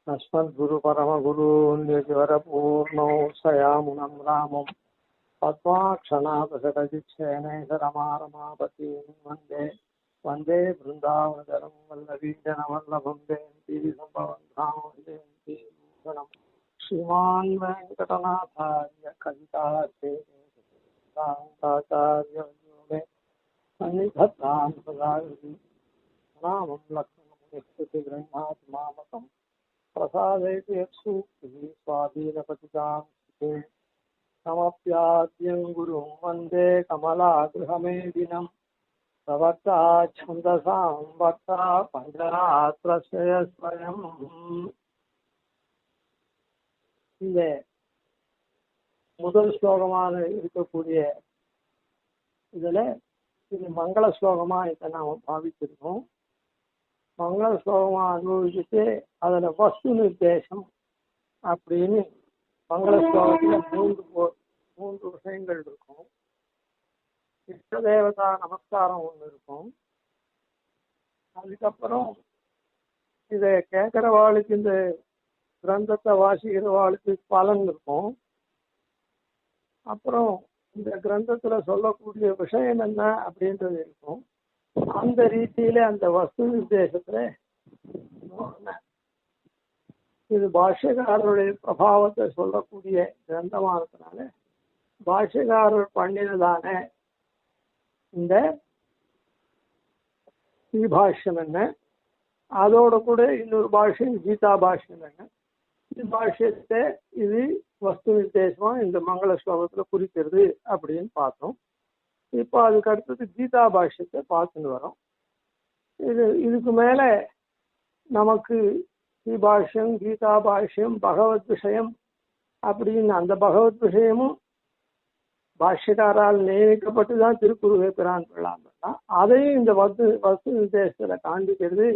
अस्मद्गुरु परमगुरु निर्विवरपूर्णौ सयामुनं रामं पद्माक्षणापशतजिच्छेनेशरमारमापतीं वन्दे वन्दे बृन्दावनचरं वल्लवीजनवल्लभं जयन्ती सम्भवन्तां भूषणं श्रीमान् वेङ्कटनाथार्य कविताचार्य सन्निधत्तां सदा नामं लक्ष्मणमुनिस्तुतिगृह्णात् मामकम् प्रसादयति यत्सूक्तिः स्वाधीनपतितां स्थितिं समप्याद्यं गुरुं वन्दे कमलागृहमेदिनं प्रवक्ता छन्दसां वक्ता पञ्चरात्रस्य स्वयम् இந்த முதல் ஸ்லோகமான இருக்கக்கூடிய இதுல இது மங்கள ஸ்லோகமா இதை நாம் பாவிச்சிருக்கோம். மங்கள ஸ்லோகமா அனுபவிச்சுட்டு அதுல வஸ்து நிர்தேசம் அப்படின்னு மங்கள ஸ்லோகத்துல மூன்று விஷயங்கள் இருக்கும். இஷ்ட தேவதா நமஸ்காரம் ஒண்ணு இருக்கும். அதுக்கப்புறம் இதை கேட்கிறவாளுக்கு இந்த கிரந்தத்தை வாசிக்கிறவாளுக்கு பலன் இருக்கும். அப்புறம் இந்த கிரந்தத்துல சொல்லக்கூடிய விஷயம் என்ன அப்படின்றது இருக்கும். அந்த ரீதியில அந்த வஸ்து நிர்தேசத்துல இது பாஷ்யக்காரருடைய பிரபாவத்தை சொல்லக்கூடிய கிரந்தமானதுனால பாஷ்யக்காரர் பண்ணினதான இந்த பாஷ்யம் என்ன, அதோட கூட இன்னொரு பாஷ்யம் கீதா பாஷ்யம் என்ன, இந்த பாஷ்யத்தை இது வஸ்து நிர்தேசமா இந்த மங்கள ஸ்லோகத்துல குறிக்கிறது அப்படின்னு பார்த்தோம். இப்போ அதுக்கு அடுத்தது கீதா பாஷ்யத்தை பார்த்துட்டு வரோம். இதுக்கு மேல நமக்கு பாஷ்யம் கீதா பாஷ்யம் பகவத் விஷயம் அப்படின்னு அந்த பகவத் விஷயமும் பாஷ்யக்காரால் நியமிக்கப்பட்டு தான் திருக்குறுகை பிரான் கொள்ளலாம். அதையும் இந்த வஸ்து நிர்தேசத்துல காண்பிக்கிறது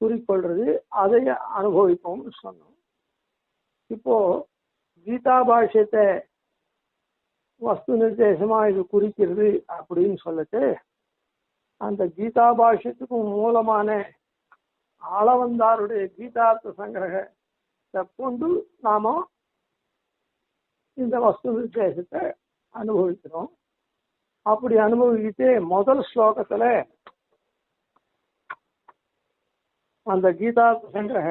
குறிக்கொள்றது, அதை அனுபவிப்போம்னு சொன்னோம். இப்போ கீதா பாஷ்யத்தை வஸ்து நிர்தேசமா இது குறிக்கிறது அப்படின்னு சொல்லிட்டு அந்த கீதா பாஷ்யத்துக்கும் மூலமான ஆளவந்தாருடைய கீதார்த்த சங்கிரகத்தை கொண்டு நாம இந்த வஸ்து நிர்தேசத்தை அனுபவிக்கிறோம். அப்படி அனுபவிச்சுட்டு முதல் ஸ்லோகத்துல அந்த கீதார்த்த சங்கிரக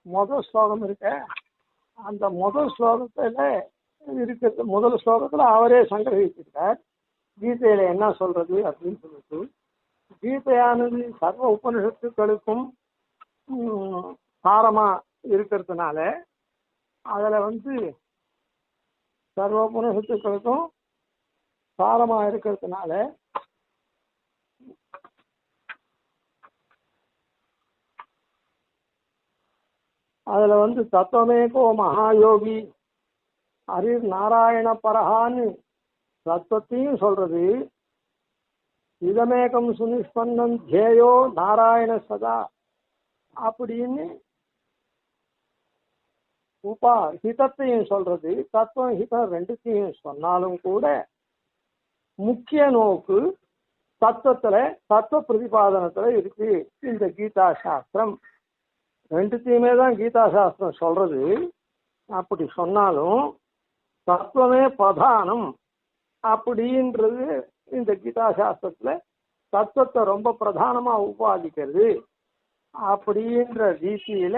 முதல் ஸ்லோகம் இருக்க, அந்த முதல் ஸ்லோகத்துல இருக்கிறது. முதல் ஸ்லோகத்துல அவரே சங்கிரகிச்சிருக்கார் கீதையில என்ன சொல்றது அப்படின்னு சொல்லிட்டு. கீதையானது சர்வ உபனிஷத்துக்களுக்கும் சாரமா இருக்கிறதுனால அதுல சர்வ உபனிஷத்துக்களுக்கும் சாரமா இருக்கிறதுனால அதுல தத்துவமேகோ மகாயோகி ஹரிர் நாராயண பரஹான்னு தத்துவத்தையும் சொல்றது. இதமேகம் சுனிஷ்பன்னம் ஜேயோ நாராயண சதா அப்படின்னு ஹிதத்தையும் சொல்றது. தத்துவம் ஹிதம் ரெண்டுத்தையும் சொன்னாலும் கூட முக்கிய நோக்கு தத்துவத்துல தத்துவ பிரதிபாதனத்துல இருக்கு இந்த கீதா சாஸ்திரம். ரெண்டுத்தையுமே தான் கீதா சாஸ்திரம் சொல்றது. அப்படி சொன்னாலும் தத்துவமே பிரதானம் அப்படின்றது இந்த கீதா சாஸ்திரத்துல தத்துவத்தை ரொம்ப பிரதானமா உபாதிக்கிறது அப்படின்ற ரீதியில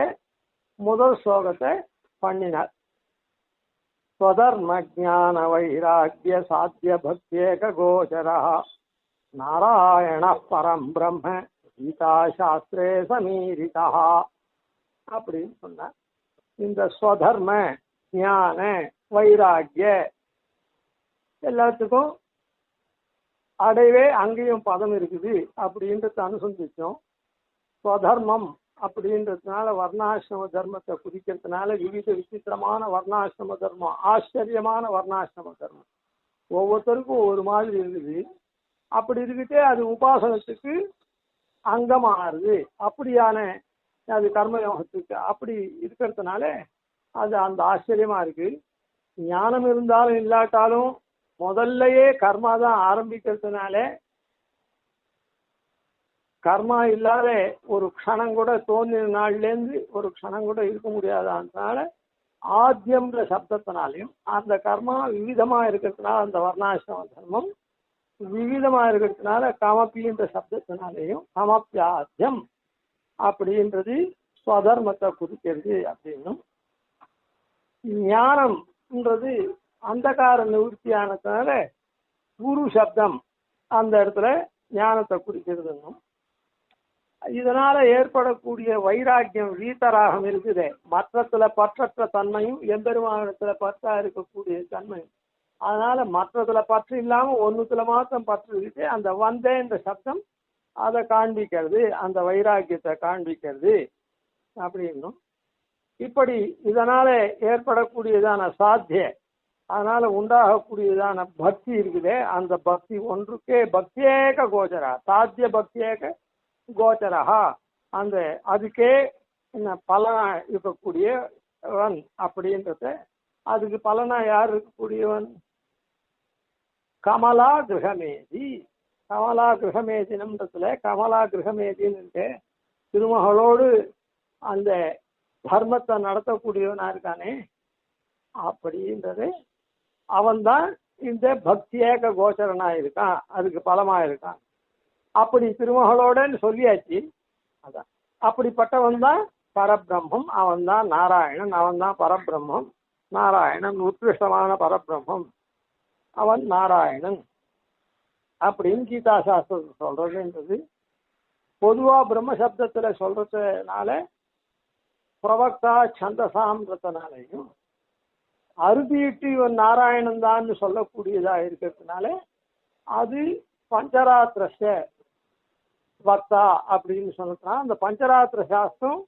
முதல் ஸ்லோகத்தை பண்ணினார். ஸ்வதர்ம ஜான வைராக்கிய சாத்திய பக்தியேக கோச்சரா நாராயண பரம் பிரம்ம கீதா சாஸ்திரே சமீரிதா அப்படின்னு சொன்னார். இந்த ஸ்வதர்ம ஞான வைராக்கிய எல்லாத்துக்கும் அடைவே அங்கேயும் பதம் இருக்குது அப்படின்றத அனுசந்திச்சோம். ஸ்வதர்மம் அப்படின்றதுனால வர்ணாசிரம தர்மத்தை குறிக்கிறதுனால விவித விசித்திரமான வர்ணாசிரம தர்மம், ஆச்சரியமான வர்ணாசிரம தர்மம் ஒவ்வொருத்தருக்கும் ஒரு மாதிரி இருக்குது. அப்படி இருக்கிட்டே அது உபாசனத்துக்கு அங்கமானது. அப்படியான அது கர்மயோகத்துக்கு அப்படி இருக்கிறதுனால அது அந்த ஆச்சரியமா இருக்கு. ஞானம் இருந்தாலும் இல்லாட்டாலும் முதல்லயே கர்மா தான் ஆரம்பிக்கிறதுனால கர்மா இல்லாத ஒரு க்ஷணம் கூட தோன்றின நாள்லேருந்து ஒரு க்ஷணம் கூட இருக்க முடியாதனால ஆத்தியம்ன்ற சப்தத்தினாலையும் அந்த கர்மா விவிதமா இருக்கிறதுனால அந்த வர்ணாசிரம தர்மம் விவிதமா இருக்கிறதுனால கமப்பின்ற சப்தத்தினாலேயும் கமப்பியாத்தியம் அப்படின்றது ஸ்வதர்மத்தை குறிக்கிறது அப்படின்னும் ஞானம்ன்றது அந்தகார நிவர்த்தியானதுனால குரு சப்தம் அந்த இடத்துல ஞானத்தை குறிக்கிறதுன்னும் இதனால ஏற்படக்கூடிய வைராக்கியம் வீத்தராகம் இருக்குது மற்றத்துல பற்றற்ற தன்மையும் எம்பெருமானத்துல பற்றா இருக்கக்கூடிய தன்மையும் அதனால மற்றதுல பற்று இல்லாம ஒன்னுத்துல மாத்திரம் பற்று இருக்கு அந்த வந்தேன்ற சப்தம் அதை காண்பிக்கிறது அந்த வைராக்கியத்தை காண்பிக்கிறது அப்படின்னும் இப்படி இதனால ஏற்படக்கூடியதான சாத்திய அதனால உண்டாகக்கூடியதான பக்தி இருக்குதே அந்த பக்தி ஒன்றுக்கே பக்தியேக கோச்சரா சாத்திய பக்தியேக கோச்சரா அந்த அதுக்கே பலனா இருக்கக்கூடியவன் அப்படின்றத அதுக்கு பலனா யார் இருக்கக்கூடியவன் கமலா கிரகமேதி கமலா கிரகமேதினம்ன்றதுல கமலா கிரகமேதின்னு திருமகளோடு அந்த தர்மத்தை நடத்தக்கூடியவனா இருக்கானே அப்படின்றது அவன்தான் இந்த பக்தியேக கோச்சரனா இருக்கான் அதுக்கு பலமா இருக்கான் அப்படி திருமகளோடன்னு சொல்லியாச்சு அதான் அப்படிப்பட்டவன் தான் பரபிரம்மம் அவன் தான் நாராயணன் அவன் தான் பரபிரம்மம் நாராயணன் உத்கிருஷ்டமான பரபிரம்மம் அவன் நாராயணன் அப்படின்னு கீதா சாஸ்திரத்தை சொல்றதுன்றது பொதுவா பிரம்ம சப்தத்துல சொல்றதுனால பிரவக்தா சந்தசாம்ன்றதுனாலையும் அறுதியிட்டு இவன் நாராயணன் தான் சொல்லக்கூடியதா இருக்கிறதுனால அது பஞ்சராத்திர பக்தா அப்படின்னு சொல்றா அந்த பஞ்சராத்திர சாஸ்திரம்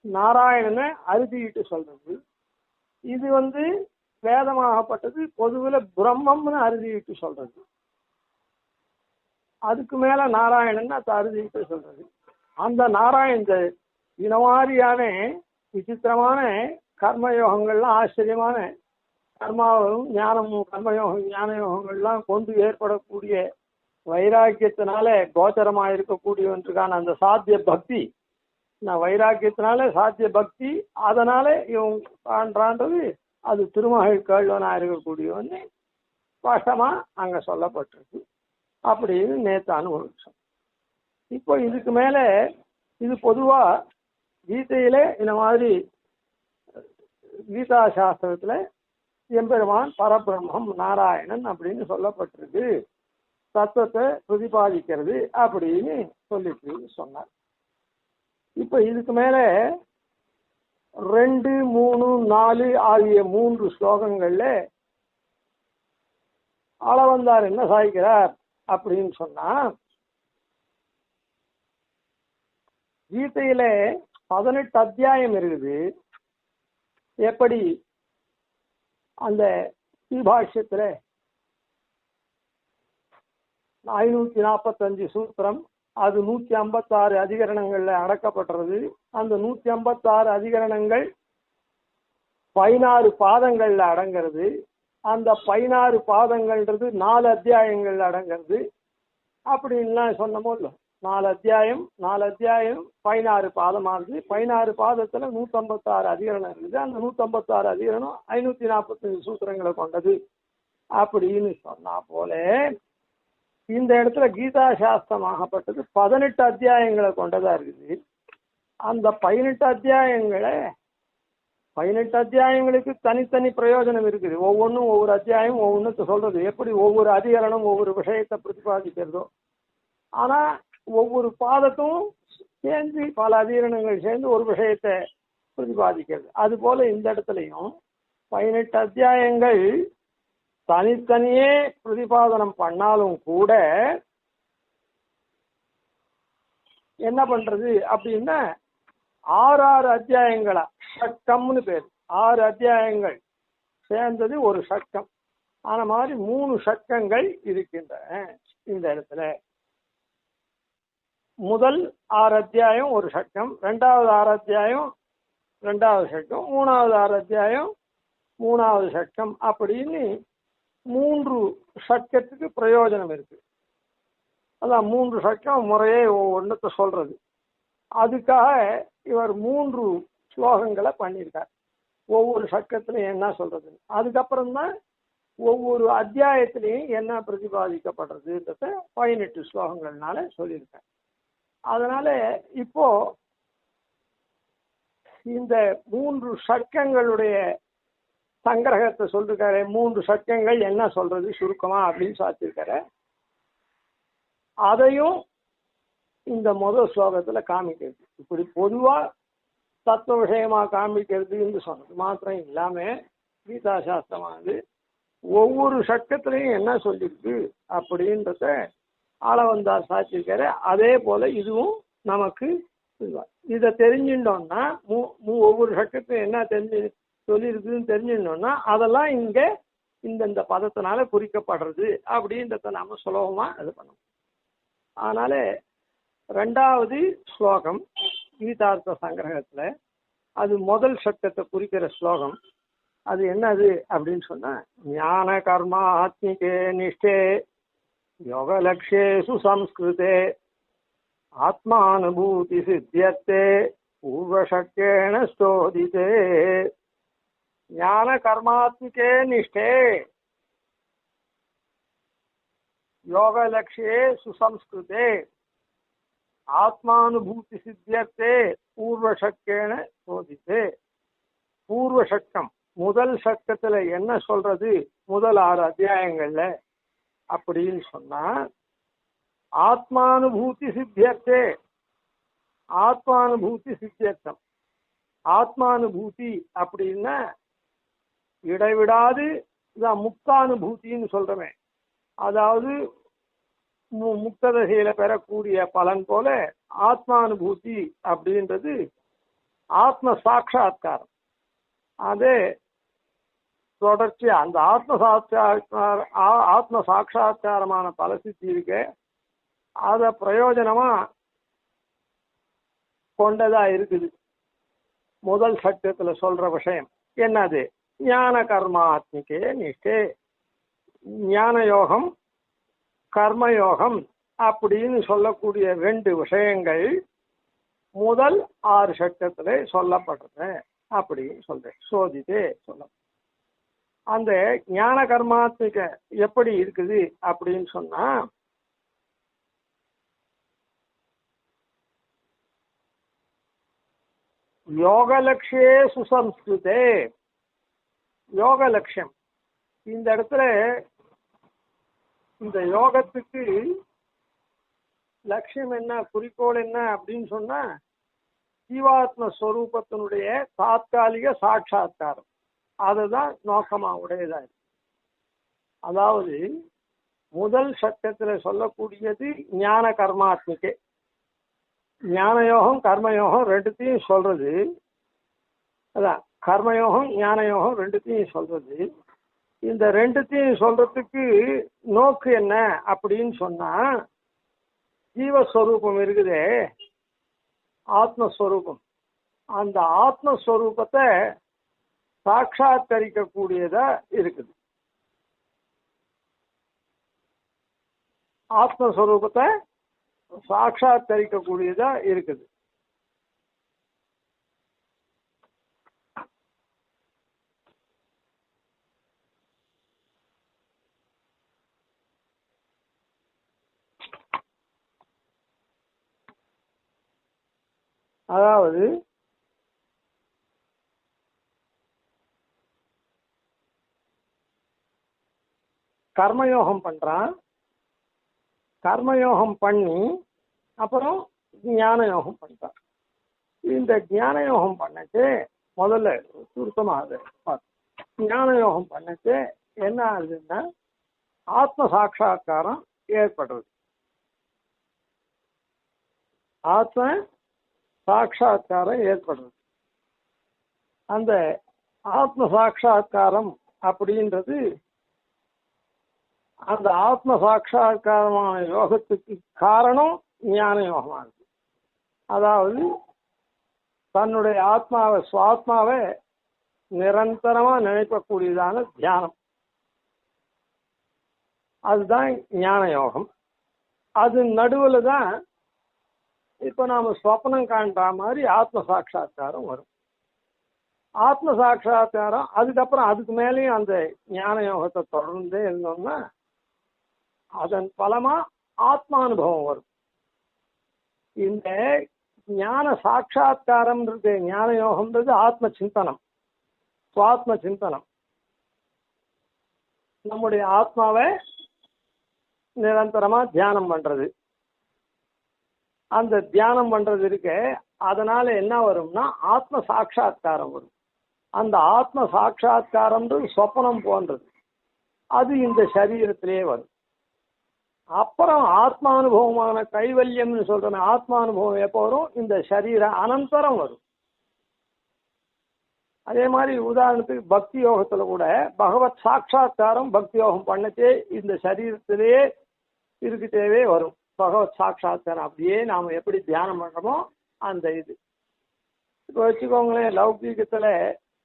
நாராயணனை அறுதியிட்டு சொல்றது இது வேதமாகப்பட்டது பொதுவில் பிரம்மம்னு அறுதியிட்டு சொல்றது அதுக்கு மேல நாராயணன் அது அறுதியிட்டு சொல்றது அந்த நாராயண இனவாரியான விசித்திரமான கர்மயோகங்கள்லாம் ஆச்சரியமான கர்மாவும் ஞானமும் கர்மயோகம் ஞான யோகங்கள்லாம் கொண்டு ஏற்படக்கூடிய வைராக்கியத்தினால கோச்சரமாக இருக்கக்கூடியவன்றுக்கான அந்த சாத்திய பக்தி வைராக்கியத்தினால சாத்திய பக்தி அதனால இவன் காண்றான்றது அது திருமகள் கேள்வனா இருக்கக்கூடியவன் ஸ்பஷ்டமா அங்க சொல்லப்பட்டிருக்கு அப்படின்னு நேற்று அனுபவிச்சோம். இப்போ இதுக்கு மேல இது பொதுவா கீதையில இந்த மாதிரி கீதா சாஸ்திரத்துல எம்பெருமான் பரபிரம்மம் நாராயணன் அப்படின்னு சொல்லப்பட்டிருக்கு தத்துவத்தை பிரதிபாதிக்கிறது அப்படின்னு சொல்லிட்டு சொன்னார். இப்ப இதுக்கு மேல 2, 3, 4 ஆகிய 3 ஸ்லோகங்கள்ல ஆளவந்தார் என்ன சாய்க்கிறார் அப்படின்னு சொன்னா கீதையில 18 அத்தியாயம் இருக்குது. எப்படி அந்த ஸ்ரீபாஷ்யத்துல 545 சூத்திரம் அது 156 அதிகரணங்கள்ல அடக்கப்படுறது. அந்த 156 அதிகரணங்கள் 16 பாதங்கள்ல அடங்கிறது. அந்த 16 பாதங்கள்ன்றது 4 அத்தியாயங்கள்ல அடங்கிறது. அப்படின்லாம் சொன்னமோ இல்லை, 4 அத்தியாயம் 16 பாதமாகுது. 16 பாதத்துல 156 அதிகரணம் இருக்குது. அந்த 156 அதிகரணம் 545 சூத்திரங்களை கொண்டது அப்படின்னு சொன்னா போல இந்த இடத்துல கீதா சாஸ்திரமாகப்பட்டது 18 அத்தியாயங்களை கொண்டதா இருக்குது. அந்த 18 அத்தியாயங்களுக்கு தனித்தனி பிரயோஜனம் இருக்குது. ஒவ்வொன்றும் ஒவ்வொரு அத்தியாயம் ஒவ்வொன்றுக்கு சொல்றது எப்படி ஒவ்வொரு அதிகரணம் ஒவ்வொரு விஷயத்தை பிரதிபாதிக்கிறதோ, ஆனா ஒவ்வொரு பாதத்தும் சேர்ந்து பல அதிகரணங்கள் சேர்ந்து ஒரு விஷயத்தை பிரதிபாதிக்கிறது. அது போல இந்த இடத்துலையும் 18 அத்தியாயங்கள் தனித்தனியே பிரதிபாதனம் பண்ணாலும் கூட என்ன பண்றது அப்படின்னா 6 அத்தியாயங்களா ஷட்கம்னு பேர். 6 அத்தியாயங்கள் சேர்ந்தது ஒரு ஷட்கம். ஆன மாதிரி 3 ஷட்கங்கள் இருக்கின்றன இந்த இடத்துல. முதல் 6 அத்தியாயம் ஒரு ஷட்கம், 2வது 6 அத்தியாயம் 2வது ஷட்கம், 3வது 6 அத்தியாயம் 3வது ஷட்கம் அப்படின்னு 3 ஷட்கத்துக்கு பிரயோஜனம் இருக்கு. அதான் 3 சக்கம் முறையே ஒவ்வொன்றத்தை சொல்றது. அதுக்காக இவர் 3 ஸ்லோகங்களை பண்ணியிருக்கார். ஒவ்வொரு சக்கத்திலையும் என்ன சொல்றது, அதுக்கப்புறம் தான் ஒவ்வொரு அத்தியாயத்திலையும் என்ன பிரதிபாதிக்கப்படுறதுன்றத 18 ஸ்லோகங்கள்னால சொல்லியிருக்கார். அதனால இப்போ இந்த 3 சர்க்கங்களுடைய சங்கிரகத்தை சொல்லிருக்காரு. 3 சர்க்கங்கள் என்ன சொல்றது சுருக்கமா அப்படின்னு சாத்திருக்காரு. அதையும் இந்த முதல் ஸ்லோகத்துல காமிக்கிறது. இப்படி பொதுவா தத்துவ விஷயமா காமிக்கிறதுன்னு சொன்னது மாத்திரம் இல்லாம கீதா சாஸ்திரமானது ஒவ்வொரு சட்டத்திலையும் என்ன சொல்லிருக்கு அப்படின்றத ஆளவந்தார் சாத்திருக்காரு. அதே போல இதுவும் நமக்கு இதை தெரிஞ்சுட்டோம்னா ஒவ்வொரு சட்டத்திலும் என்ன சொல்லியிருக்குன்னு தெரிஞ்சுட்டோம்னா அதெல்லாம் இங்க இந்த பதத்தினால குறிக்கப்படுறது அப்படின்றத நாம சுலபமா இது பண்ணணும். அதனால 2வது ஸ்லோகம் கீதார்த்த சங்கிரகத்துல அது முதல் சட்டத்தை குறிக்கிற ஸ்லோகம். அது என்னது அப்படின்னு சொன்னா, ஞான கர்மா ஆத்மிகே நிஷ்டே யோக லக்ஷேஷு சம்ஸ்கிருதே ஆத்மானுபூதி சித்தியத்தே பூர்வசக்கேன ஸ்தோதிதே. ஞான கர்மாத்மிகே நிஷ்டே யோக லக்ஷே சுசம்ஸ்கிருதே ஆத்மானுபூதி சித்தியத்தே பூர்வசக்கேன ஸ்தோதிதே. பூர்வசக்கம் முதல் சக்கத்துல என்ன சொல்றது, முதல் 6 அத்தியாயங்கள்ல அப்படின்னு சொன்னா, ஆத்மானுபூதி சித்தியர்த்தே, ஆத்மானுபூதி சித்தியர்த்தம். ஆத்மானுபூதி அப்படின்னா இடைவிடாது இதான் முக்தானுபூத்தின்னு சொல்றமே, அதாவது முக்ததசையில பெறக்கூடிய பலன் போல ஆத்மானுபூதி அப்படின்றது ஆத்ம சாட்சா்காரம். அதே தொடர்ச்சி அந்த ஆத்ம சாட்சா்காரமான பலசித்தி இருக்க அத பிரயோஜனமா கொண்டதா இருக்குது. முதல் சட்டத்துல சொல்ற விஷயம் என்னது, ஞான கர்மாத்மிகே நிஷ்டே, ஞான யோகம் கர்மயோகம் அப்படின்னு சொல்லக்கூடிய 2 விஷயங்கள் முதல் 6 சட்டத்துல சொல்லப்படுறது அப்படின்னு சொல்றேன். சோதித்தே சொல்ல அந்த ஞான கர்மாத்மிக எப்படி இருக்குது அப்படின்னு சொன்னா, யோக லட்சியே சுசம்ஸ்கிருதே. யோக லட்சியம் இந்த இடத்துல இந்த யோகத்துக்கு லட்சியம் என்ன, குறிக்கோள் என்ன அப்படின்னு சொன்னா, ஜீவாத்ம ஸ்வரூபத்தினுடைய தாத்காலிக சாட்சா்காரம் அதுதான் நோக்கமா உடையதா இருக்கு. அதாவது முதல் சட்டத்துல சொல்லக்கூடியது ஞான கர்மாத்மிகே, ஞான யோகம் கர்மயோகம் 2த்தையும் சொல்றது. அதான் கர்மயோகம் ஞான யோகம் 2த்தையும் சொல்றது. இந்த 2த்தையும் சொல்றதுக்கு நோக்கு என்ன அப்படின்னு சொன்னா, ஜீவஸ்வரூபம் இருக்குதே ஆத்மஸ்வரூபம், அந்த ஆத்மஸ்வரூபத்தை சாட்சாத்கரிக்க கூடியதா இருக்குது. ஆத்மஸ்வரூபத்தை சாட்சாத்கரிக்க கூடியதா இருக்குது. அதாவது கர்மயோகம் பண்றான், கர்மயோகம் பண்ணி அப்புறம் ஞான யோகம் பண்றான். இந்த ஞான யோகம் பண்ணச்சு முதல்ல சுருக்கமாக ஞான யோகம் பண்ணச்சு என்ன ஆகுதுன்னா, ஆத்ம சாட்சா்காரம் ஏற்படுறது. ஆத்ம சாட்சா்காரம் ஏற்படுறது. அந்த ஆத்ம சாட்சா்காரம் அப்படின்றது அந்த ஆத்ம சாட்சா்காரமான யோகத்துக்கு காரணம் ஞான யோகமா இருக்கு. அதாவது தன்னுடைய ஆத்மாவை சுவாத்மாவை நிரந்தரமா நினைக்கக்கூடியதான தியானம், அதுதான் ஞான யோகம். அது நடுவில் தான் இப்போ நாம சொப்னம் காண்ற மாதிரி ஆத்ம சாட்சா்காரம் வரும். ஆத்ம சாட்சா்காரம் அதுக்கப்புறம் அதுக்கு மேலேயும் அந்த ஞான யோகத்தை தொடர்ந்தே இருந்தோம்னா அதன் பலமா ஆத்மானுபவம் வரும். இந்த ஞான சாட்சா்காரம்ன்றது ஞான யோகம்ன்றது ஆத்ம சிந்தனம், சுவாத்ம சிந்தனம். நம்முடைய ஆத்மாவை நிரந்தரமா தியானம் பண்றது. அந்த தியானம் பண்றது இருக்க, அதனால என்ன வரும்னா ஆத்ம சாட்சா்காரம் வரும். அந்த ஆத்ம சாட்சா்காரம்ன்றது சொப்பனம் போன்றது. அது இந்த சரீரத்திலே வரும். அப்புறம் ஆத்மானுபவமான கைவல்யம்னு சொல்றேன். ஆத்மானுபவம் எப்போ வரும்? இந்த சரீர அனந்தரம் வரும். அதே மாதிரி உதாரணத்துக்கு பக்தி யோகத்துல கூட பகவத் சாட்சா்காரம் பக்தி யோகம் பண்ணச்சே இந்த சரீரத்திலேயே இருக்கிட்டே வரும். பகவத் சாட்சா்காரம் அப்படியே நாம எப்படி தியானம் பண்றோமோ அந்த இது. இப்போ வச்சுக்கோங்களேன், லௌகீகத்துல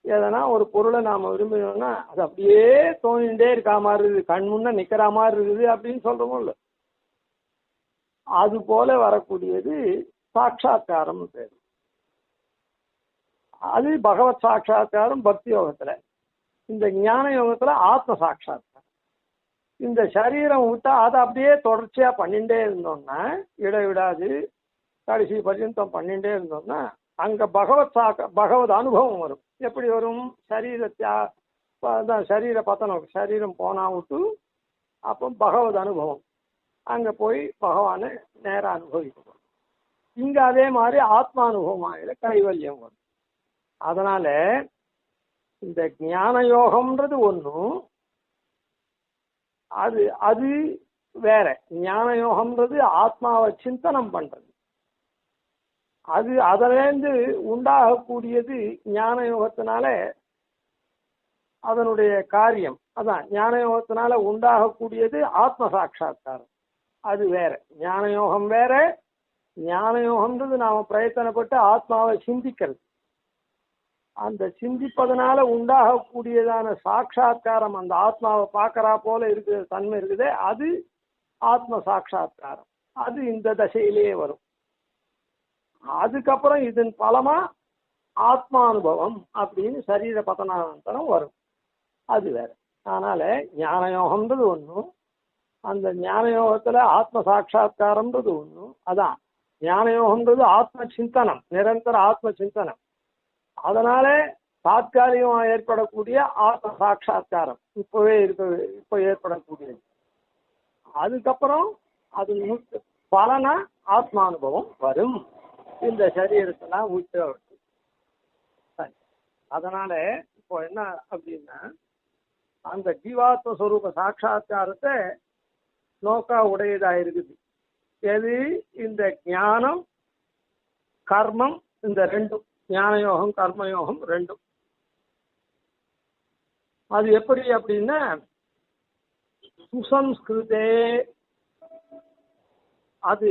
எதனா ஒரு பொருளை நாம விரும்பினோம்னா அது அப்படியே தோணிகிட்டே இருக்கா மாதிரி இருக்குது, கண் முன்ன நிக்கிற மாதிரி இருக்குது அப்படின்னு சொல்றோமோ இல்லை, அது போல வரக்கூடியது சாட்சா்காரம் பேரு. அது பகவத் சாட்சா்காரம் பக்தி யோகத்துல. இந்த ஞான யோகத்துல ஆத்ம சாட்சா்காரம். இந்த சரீரம் விட்டா அதை அப்படியே தொடர்ச்சியா பண்ணிட்டே இருந்தோம்னா, இடைவிடாது கடைசி பர்யந்தம் பண்ணிட்டே இருந்தோம்னா அங்க பகவத் அனுபவம் வரும். எப்படி வரும்? சரீர பத்தனம், சரீரம் போனா விட்டு அப்போ பகவத் அனுபவம், அங்க போய் பகவானை நேரம் அனுபவிக்கணும். இங்க அதே மாதிரி ஆத்மானுபவமாக கைவல்யம் வரும். அதனால இந்த ஞான யோகம்ன்றது ஒன்றும், அது அது வேற. ஞான யோகம்ன்றது ஆத்மாவை சிந்தனம் பண்றது. அது அதிலேருந்து உண்டாகக்கூடியது ஞான யோகத்தினால அதனுடைய காரியம். அதான் ஞான யோகத்தினால உண்டாகக்கூடியது ஆத்ம சாட்சா்காரம். அது வேற. ஞான யோகம் வேற. ஞான யோகம்ன்றது நாம பிரயத்தனப்பட்டு ஆத்மாவை சிந்திக்கிறது. அந்த சிந்திப்பதனால உண்டாகக்கூடியதான சாட்சா்காரம், அந்த ஆத்மாவை பார்க்கறா போல இருக்கிற தன்மை இருக்குதே, அது ஆத்ம சாட்சா்காரம். அது இந்த தசையிலேயே வரும். அதுக்கப்புறம் இதன் பலமா ஆத்மானுபவம் அப்படின்னு சரீர பதனானந்தரம் வரும். அது வேற. அதனால ஞான யோகம்ன்றது ஒன்றும், அந்த ஞான யோகத்துல ஆத்ம சாட்சா்காரம்ன்றது ஒன்றும். அதான் ஞான யோகம்ன்றது ஆத்ம சிந்தனம், நிரந்தர ஆத்ம சிந்தனம். அதனால தாத்காலிகமாக ஏற்படக்கூடிய ஆத்ம சாட்சா்காரம் இப்போ ஏற்படக்கூடியது. அதுக்கப்புறம் அது பலனா ஆத்மானுபவம் வரும் இந்த சரீரத்தெல்லாம் விட்டு. சரி, அதனால இப்போ என்ன அப்படின்னா அந்த ஜீவாத்ம ஸ்வரூப சாட்சா்காரத்தை நோக்கா உடையதா இருக்குது. எது? இந்த ஞானம் கர்மம், இந்த ரெண்டும், ஞான யோகம் கர்மயோகம் ரெண்டும். அது எப்படி அப்படின்னா சுசம்ஸ்கிருதே, அது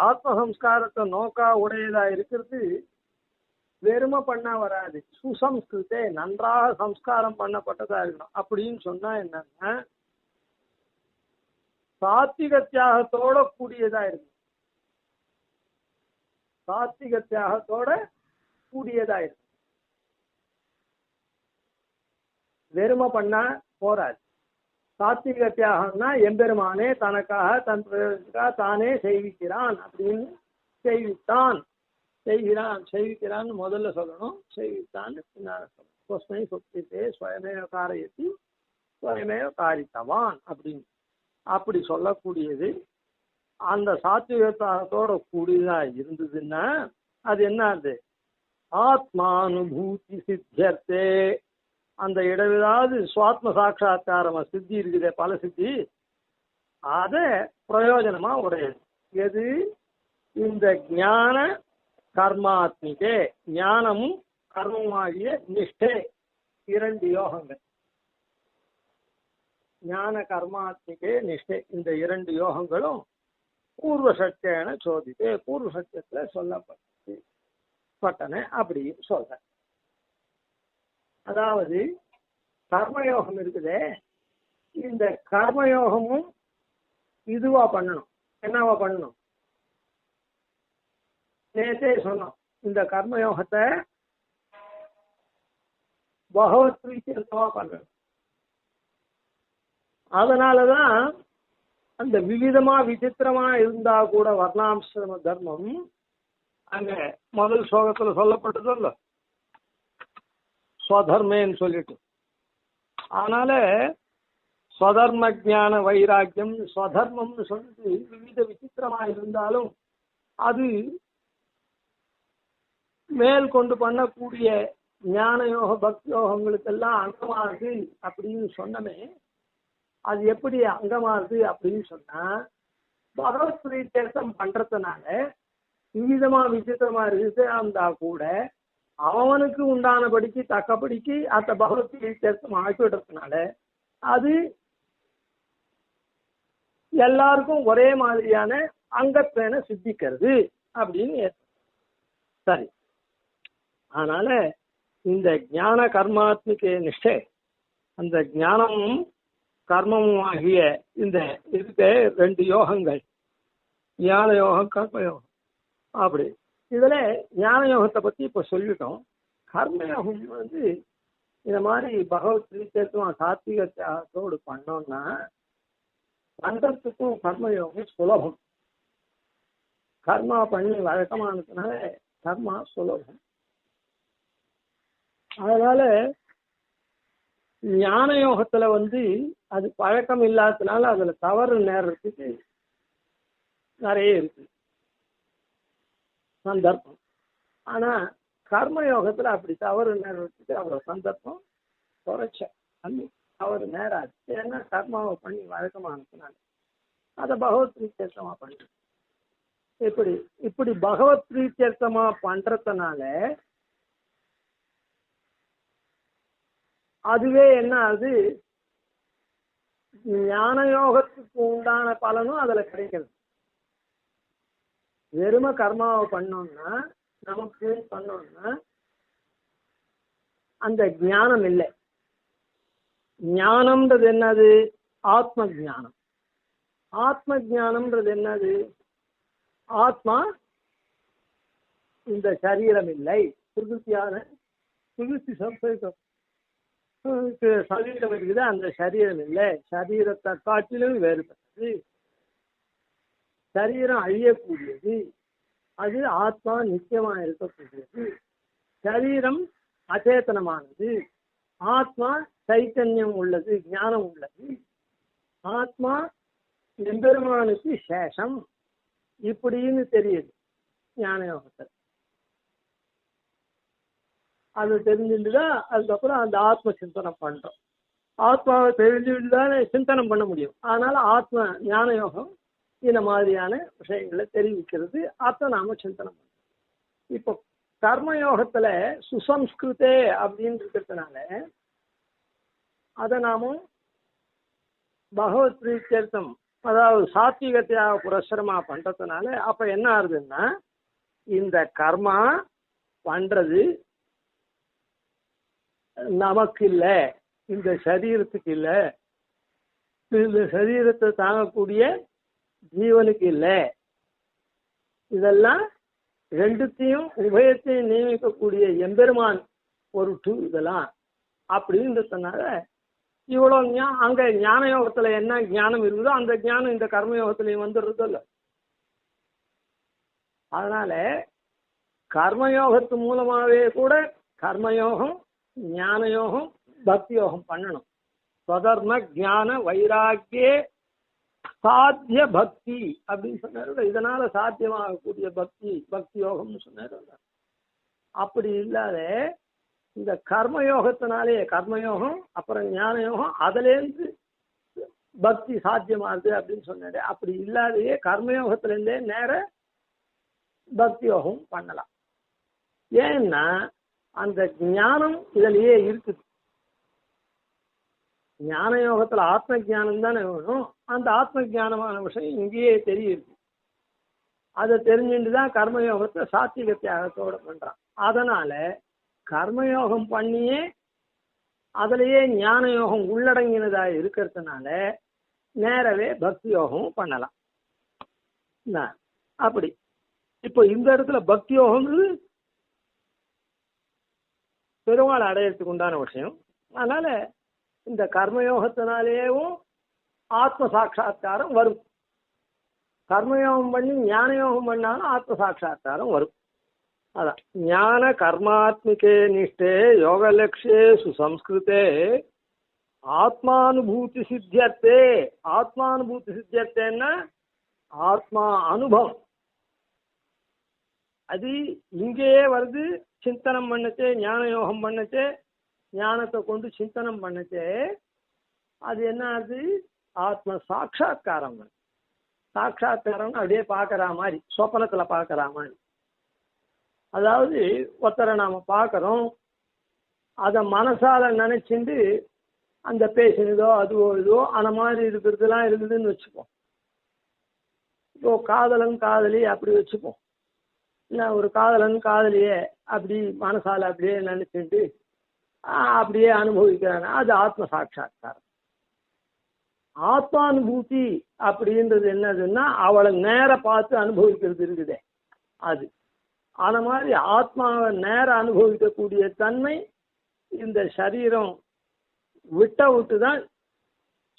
ஆத்மசம்ஸ்காரத்தை நோக்கா உடையதா இருக்கிறது. வெறுமை பண்ணா வராது. சுசம்ஸ்கிருதே, நன்றாக சம்ஸ்காரம் பண்ணப்பட்டதா இருக்கணும். அப்படின்னு சொன்னா என்னன்னா சாத்விக தியாகத்தோட கூடியதா இருக்கு. சாத்விக தியாகத்தோட கூடியதா இருக்கு. வெறுமை பண்ணா போராது. சாத்விக தியாகம்னா எம்பெருமானே தனக்காக தன் பிரயோஜனத்துக்காக தானே செய்விக்கிறான் அப்படின்னு செய்வித்தான், செய்விக்கிறான்னு முதல்ல சொல்லணும். செய்வித்தான் பின்னால சொல்லணும். ஸ்வஸ்மை சொத்தித்தே ஸ்வயமேவ காரயத்தி ஸ்வயமேவ காரித்தவான் அப்படின்னு அப்படி சொல்லக்கூடியது. அந்த சாத்விகத்தோட கூடியதா இருந்ததுன்னா அது என்ன? அது ஆத்மானுபூதி சித்தியர்த்தே. அந்த இடவிடாது சுவாத்ம சாட்சா்காரம் சித்தி இருக்குதே, பல சித்தி, அத பிரயோஜனமா உடையது. எது? இந்த ஞான கர்மாத்மிகே, ஞானமும் கர்மமாகிய நிஷ்டை, இரண்டு யோகங்கள். ஞான கர்மாத்மிகே நிஷ்டை, இந்த இரண்டு யோகங்களும் பூர்வ சத்தியன சோதித்தே, பூர்வ சத்தியத்துல சொல்லப்பட்டன அப்படின்னு சொல்ற. அதாவது கர்மயோகம் இருக்குதே, இந்த கர்மயோகமும் இதுவா பண்ணணும். என்னவா பண்ணணும்? நேற்றே சொன்னோம், இந்த கர்மயோகத்தை பகவத் பிரீத்தியர்த்தமா பண்றது. அதனாலதான் அந்த விவிதமா விசித்திரமா இருந்தா கூட வர்ணாசிரம தர்மம் அங்க முதல் ஸ்லோகத்துல சொல்லப்பட்டதல்ல, ஸ்வதர்மேன்னு சொல்லிட்டு. அதனால ஸ்வதர்ம ஜான வைராக்கியம் ஸ்வதர்மம்னு சொல்லிட்டு விவித விசித்திரமா இருந்தாலும் அது மேல் கொண்டு பண்ணக்கூடிய ஞான யோக பக்தி யோகங்களுக்கெல்லாம் அங்கமாகுது அப்படின்னு சொன்னமே. அது எப்படி அங்கமாகுது அப்படின்னு சொன்னா, பகவத் பிரீத்தியர்த்தம் பண்றதுனால விவிதமா விசித்திரமா இருந்தா கூட அவனுக்கு உண்டானபடிக்கு தக்கபடிக்கு அந்த பகவத் பிரீத்தியர்த்தம் ஆக்கிவிடுறதுனால அது எல்லாருக்கும் ஒரே மாதிரியான அங்கத்தின சித்திக்கிறது அப்படின்னு. சரி, அதனால இந்த ஞான கர்மாத்மிக நிஷ்டை, அந்த ஞானமும் கர்மமும் ஆகிய இந்த இருக்க ரெண்டு யோகங்கள், ஞான யோகம் கர்மயோகம். அப்படி இதுல ஞான யோகத்தை பத்தி இப்ப சொல்லிட்டோம். கர்மயோகம் இந்த மாதிரி பகவத் பிரீத்தியர்த்தம் சாத்விக தியாகத்தோடு பண்ணோம்னா பண்றதுக்கும் கர்மயோகம் சுலபம். கர்மா பண்ணி வழக்கமானதுனால கர்மா சுலபம். அதனால ஞான யோகத்துல அது பழக்கம் இல்லாததுனால அதுல தவறு நேரத்துக்கு நிறைய இருக்கு சந்தர்ப்பம். ஆனா கர்மயோகத்துல அப்படி தவறு நேரத்துக்கு அவ்வளவு சந்தர்ப்பம் குறைச்ச தவறு நேராது. ஏன்னா கர்மாவை பண்ணி வழக்கமானதுனால அதை பகவத் பிரீத்தியர்த்தமா பண்றது. இப்படி பகவத் பிரீத்தியர்த்தமா பண்றதுனால அதுவே என்ன ஆகுது, ஞான யோகத்துக்கு உண்டான பலனும் அதுல கிடைக்கிறது. வெறும கர்மாவை பண்ணோம்னா நமக்கு பண்ணோம்னா அந்த ஞானம் இல்லை. ஞானம்ன்றது என்னது? ஆத்ம ஞானம். ஆத்ம ஞானம்ன்றது என்னது? ஆத்மா இந்த சரீரம் இல்லை, பிரகிருத்தியான பிரகிருதி சம்சேகம் சரீரம் இருக்குது, அந்த சரீரம் இல்லை, சரீரத்தை காட்டிலும் வேறுபட்டது, சரீரம் அழியக்கூடியது, அது ஆத்மா நிச்சயமா இருக்கக்கூடியது, சரீரம் அச்சேதனமானது, ஆத்மா சைத்தன்யம் உள்ளது, ஞானம் உள்ளது, ஆத்மா எம்பெருமானுக்கு சேஷம் இப்படின்னு தெரியுது ஞான யோகத்தில். அது தெரிஞ்சுட்டுதான் அதுக்கப்புறம் அந்த ஆத்ம சிந்தனம் பண்றோம். ஆத்மாவை தெரிஞ்சுட்டுதானே சிந்தனம் பண்ண முடியும். அதனால ஆத்ம ஞான யோகம் இந்த மாதிரியான விஷயங்களை தெரிவிக்கிறது. அத்தை நாம சிந்தனம் பண்றோம். இப்போ கர்மயோகத்துல சுசம்ஸ்கிருதே அப்படின்னு இருக்கிறதுனால அதை நாமும் பகவத் பிரீத்தியர்த்தம், அதாவது சாத்விகத்தையாக புரஸ்கரமா பண்றதுனால அப்ப என்ன ஆகுதுன்னா, இந்த கர்மா பண்றது நமக்கு இல்லை, இந்த சரீரத்துக்கு இல்லை, இந்த சரீரத்தை தாங்கக்கூடிய ஜீவனுக்கு இல்லை, இதெல்லாம் ரெண்டுத்தையும் உபயத்தையும் நியமிக்கக்கூடிய எம்பெருமான் பொருட்டு இதெல்லாம் அப்படின்றதுனால இவ்வளவு அங்க ஞான யோகத்துல என்ன ஞானம் இருக்குதோ அந்த ஞானம் இந்த கர்மயோகத்திலையும் வந்துடுறது இல்லை. அதனால கர்மயோகத்து மூலமாவே கூட கர்மயோகம் ஞான யோகம் பக்தி யோகம் பண்ணணும். ஸ்வதர்ம ஞான வைராக்கிய சாத்திய பக்தி அப்படின்னு சொன்னாரு. இதனால சாத்தியமாகக்கூடிய பக்தி யோகம்னு சொன்னாரு. அப்படி இல்லாத இந்த கர்மயோகத்தினாலே கர்மயோகம் அப்புறம் ஞான யோகம் அதுலேருந்து பக்தி சாத்தியமாகுது அப்படின்னு சொன்னாரு. அப்படி இல்லாதையே கர்மயோகத்திலேருந்தே நேர பக்தி யோகம் பண்ணலாம். ஏன்னா அந்த ஞானம் இதுலயே இருக்குது. ஞான யோகத்துல ஆத்ம ஜானம் தானே வேணும். அந்த ஆத்ம ஜானமான விஷயம் இங்கேயே தெரியுது. அதை தெரிஞ்சுட்டுதான் கர்மயோகத்தை சாத்விக தியாகத்தோட பண்றான். அதனால கர்மயோகம் பண்ணியே அதுலயே ஞான யோகம் உள்ளடங்கினதா இருக்கிறதுனால நேரவே பக்தி யோகமும் பண்ணலாம். என்ன, அப்படி இப்போ இந்த இடத்துல பக்தி யோகங்கிறது பெருமாள் அடையறதுக்கு உண்டான விஷயம். அதனால இந்த கர்மயோகத்தினாலேயும் ஆத்ம சாட்சா்காரம் வரும். கர்மயோகம் பண்ணி ஞான யோகம் பண்ணாலும் ஆத்ம சாட்சா்காரம் வரும். அதான் ஞான கர்மாத்மிகே நிஷ்டே யோக லட்சியே சுசம்ஸ்கிருதே ஆத்மானுபூதி சித்தியத்தே. ஆத்மானுபூதி சித்தியத்தேன்னா ஆத்மா அனுபவம். அது இங்கேயே வருது. சிந்தனம் பண்ணச்சே, ஞான யோகம் பண்ணச்சே, ஞானத்தை கொண்டு சிந்தனம் பண்ணச்சே அது என்ன ஆகுது? ஆத்ம சாட்சா்காரம். சாட்சா்காரம் அப்படியே பார்க்கற மாதிரி, சொப்பனத்துல பார்க்கற மாதிரி. அதாவது ஒருத்தரை நாம பார்க்கறோம், அதை மனசால நினைச்சுட்டு அந்த பேசினதோ அதுவோ இதோ அந்த மாதிரி இருக்கிறதுலாம் இருக்குதுன்னு வச்சுப்போம். இப்போ காதலன் காதலி அப்படி வச்சுப்போம். இல்லை ஒரு காதலன் காதலியே அப்படி மனசால அப்படியே நினைச்சுட்டு அப்படியே அனுபவிக்கிறாங்க. அது ஆத்ம சாட்சா்காரம். ஆத்மானுபூதி அப்படின்றது என்னதுன்னா அவளை நேர பார்த்து அனுபவிக்கிறது இருக்குதே அது. அந்த மாதிரி ஆத்மாவை நேர அனுபவிக்கக்கூடிய தன்மை இந்த சரீரம் விட்டு தான்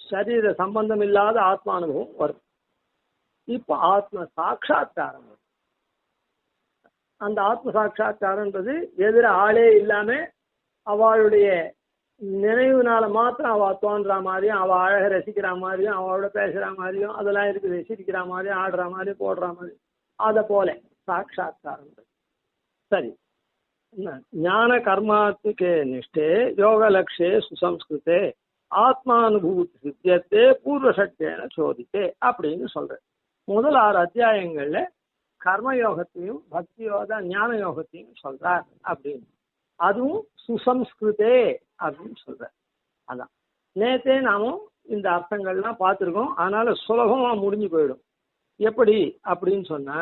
சரீர சம்பந்தம் இல்லாத ஆத்மானுபவம் வரும். இப்போ ஆத்ம சாட்சா்காரம். அந்த ஆத்ம சாட்சா்காரன்றது எதிர ஆளே இல்லாம அவளுடைய நினைவுனால மாத்திரம் அவ தோன்ற மாதிரியும், அவ அழக ரசிக்கிற மாதிரியும், அவளோட பேசுற மாதிரியும் அதெல்லாம் இருக்குது. சிரிக்கிற மாதிரியும், ஆடுற மாதிரியும், போடுற மாதிரி, அத போல சாட்சா்காரம். சரி, ஞான கர்மாத்மிகே நிஷ்டே யோக லட்சியே சுசம்ஸ்கிருதே ஆத்மானுபூதி சித்தியத்தே பூர்வசக்தியன சோதித்தே அப்படின்னு சொல்ற. முதல் 6 அத்தியாயங்கள்ல கர்மயோகத்தையும் பக்தி யோக ஞான யோகத்தையும் சொல்றார் அப்படின்னு. அதுவும் சுசம்ஸ்கிருதே அப்படின்னு சொல்ற. அதான் நேத்தே நாமும் இந்த அர்த்தங்கள்லாம் பார்த்துருக்கோம். அதனால சுலபமா முடிஞ்சு போயிடும். எப்படி அப்படின்னு சொன்னா,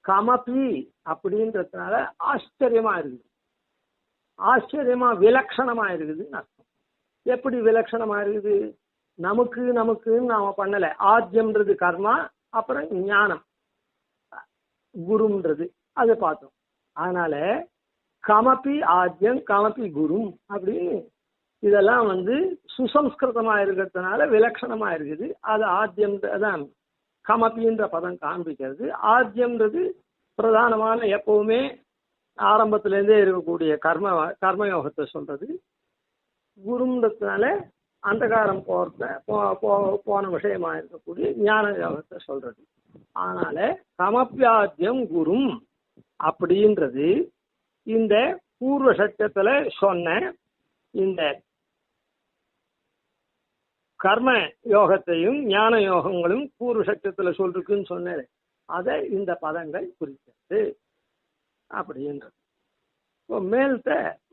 கமபி அப்படின்றதுனால ஆச்சரியமா இருக்குது, ஆச்சரியமா விலட்சணமா இருக்குதுன்னு அர்த்தம். எப்படி விலட்சணமா இருக்குது? நமக்குன்னு நாம பண்ணல. ஆத்யம்ன்றது கர்மா, அப்புறம் ஞானம் குருன்றது அதை பார்த்தோம். அதனால கமபி ஆத்யம் கமபி குரும் அப்படின்னு இதெல்லாம் சுசம்ஸ்கிருதமா இருக்கிறதுனால விலட்சணமா இருக்குது. அது ஆத்யம் அதான் கமபின்ற பதம் காண்பிக்கிறது. ஆத்யம்ன்றது பிரதானமான எப்பவுமே ஆரம்பத்திலேருந்தே இருக்கக்கூடிய கர்மயோகத்தை சொல்றது. குருன்றதுனால அந்தகாரம் போன விஷயமா இருக்கக்கூடிய ஞான யோகத்தை சொல்றது. அதனால கமப்பியாத்தியம் குரும் அப்படின்றது இந்த பூர்வ சட்டத்துல சொன்ன இந்த கர்ம யோகத்தையும் ஞான யோகங்களும் பூர்வ சட்டத்துல சொல்றதுன்னு சொன்னேன். அதை இந்த பதங்கள் குறிக்கிறது அப்படின்றது.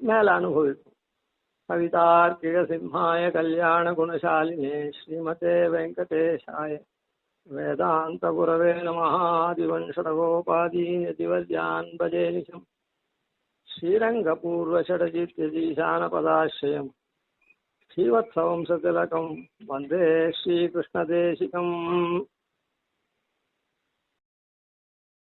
மேல அனுபவிக்கும். கவிதார்க்கிக சிம்ஹாய கல்யாண குணசாலினே ஸ்ரீமதே வெங்கடேஷாய வேதாந்த குரவே நமஹ. ஆதிவன்ஷடகோபாதீன் பஜே நிஷம் ஸ்ரீரங்கபூர்வஷடஜித்யதீசான பதாஸ்ரயம் ஸ்ரீவத்சவம் சதிலகம் வந்தே ஸ்ரீகிருஷ்ணதேசிகம்.